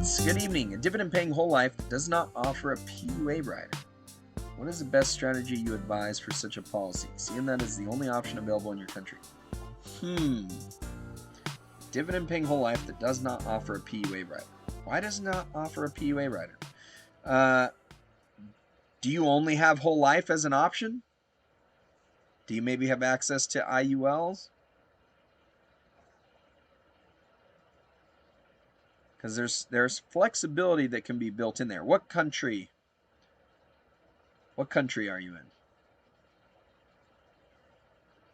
Fritz, good evening. A dividend-paying whole life does not offer a PUA rider. What is the best strategy you advise for such a policy, seeing that is the only option available in your country? Dividend-paying whole life that does not offer a PUA rider. Why does it not offer a PUA rider? Do you only have whole life as an option? Do you maybe have access to IULs? Because there's flexibility that can be built in there. What country are you in?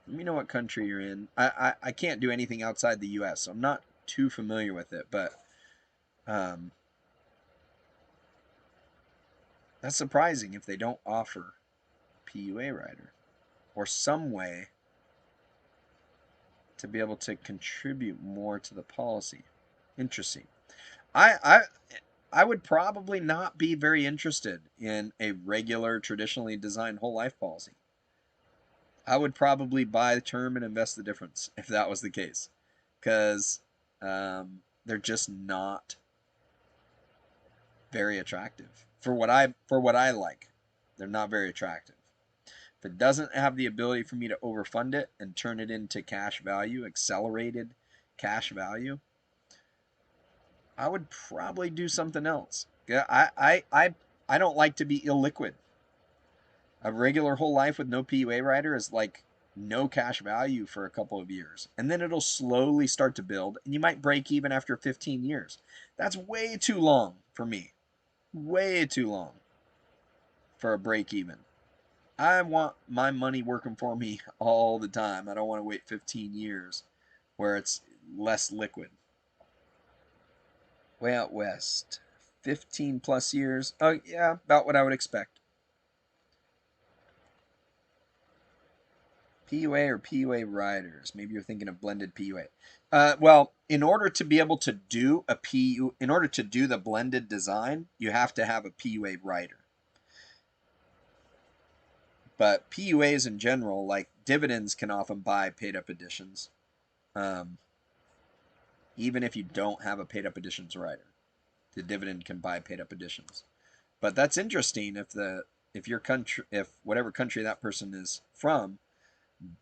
Let me know what country you're in. I can't do anything outside the US, so I'm not too familiar with it, but that's surprising if they don't offer PUA rider or some way to be able to contribute more to the policy. Interesting. I would probably not be very interested in a regular, traditionally designed whole life policy. I would probably buy the term and invest the difference if that was the case, because they're just not very attractive for what I like. They're not very attractive. If it doesn't have the ability for me to overfund it and turn it into cash value, accelerated cash value, I would probably do something else. Yeah, I don't like to be illiquid. A regular whole life with no PUA rider is like no cash value for a couple of years. And then it'll slowly start to build, and you might break even after 15 years. That's way too long for me. Way too long for a break even. I want my money working for me all the time. I don't want to wait 15 years where it's less liquid. Way out west. 15 plus years. Oh, yeah, about what I would expect. PUA or PUA riders. Maybe you're thinking of blended PUA. Well, in order to be able to do in order to do the blended design, you have to have a PUA rider. But PUAs in general, like dividends, can often buy paid-up additions, even if you don't have a paid-up additions rider. The dividend can buy paid-up additions. But that's interesting if whatever country that person is from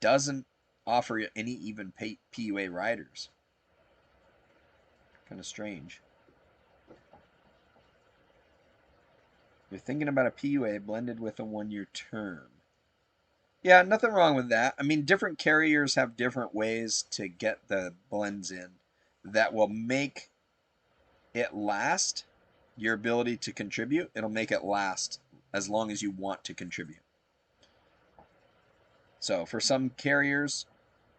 doesn't offer you any even PUA riders. Kind of strange. You're thinking about a PUA blended with a 1-year term. Yeah, nothing wrong with that. I mean, different carriers have different ways to get the blends in that will make it last. Your ability to contribute, it'll make it last as long as you want to contribute. So for some carriers,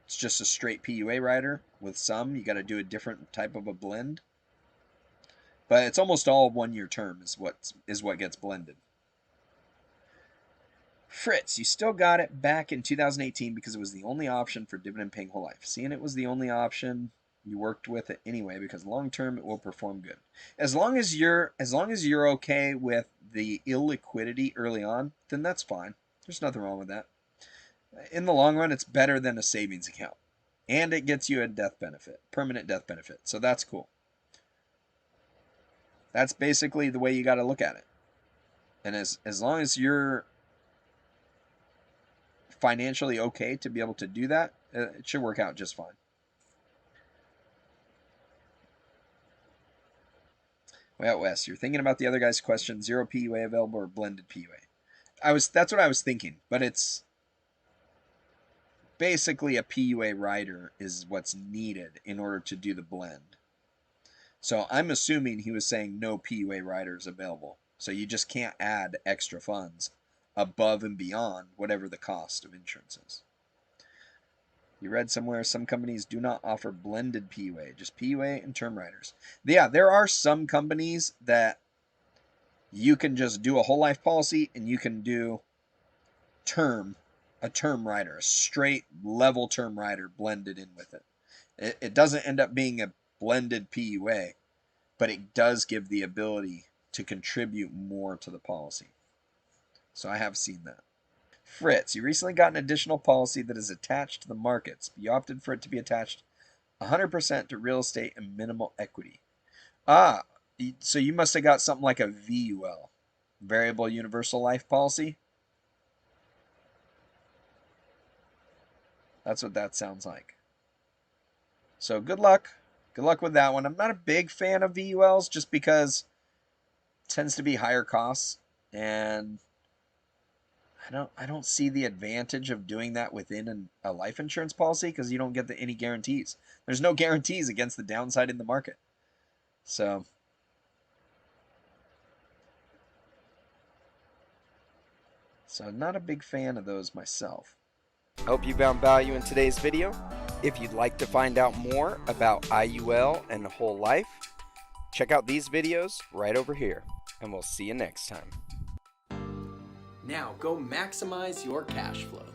it's just a straight PUA rider. With some, you got to do a different type of a blend. But it's almost all 1-year term is what gets blended. Fritz, you still got it back in 2018 because it was the only option for dividend paying whole life. Seeing it was the only option, you worked with it anyway because long term it will perform good. As long as you're okay with the illiquidity early on, then that's fine. There's nothing wrong with that. In the long run, it's better than a savings account. And it gets you a death benefit, permanent death benefit. So that's cool. That's basically the way you got to look at it. And as long as you're financially okay to be able to do that, it should work out just fine. Way out west, you're thinking about the other guy's question, 0 PUA available or blended PUA. That's what I was thinking, but it's basically a PUA rider is what's needed in order to do the blend. So I'm assuming he was saying no PUA riders available. So you just can't add extra funds above and beyond whatever the cost of insurance is. You read somewhere some companies do not offer blended PUA, just PUA and term riders. Yeah, there are some companies that you can just do a whole life policy and you can do a term rider, a straight level term rider blended in with it. It doesn't end up being a blended PUA, but it does give the ability to contribute more to the policy. So I have seen that. Fritz, you recently got an additional policy that is attached to the markets. You opted for it to be attached 100% to real estate and minimal equity. So you must have got something like a VUL, Variable Universal Life Policy. That's what that sounds like. So good luck. Good luck with that one. I'm not a big fan of VULs just because it tends to be higher costs, and I don't see the advantage of doing that within a life insurance policy because you don't get any guarantees. There's no guarantees against the downside in the market. So not a big fan of those myself. Hope you found value in today's video. If you'd like to find out more about IUL and whole life, check out these videos right over here, and we'll see you next time. Now go maximize your cash flow.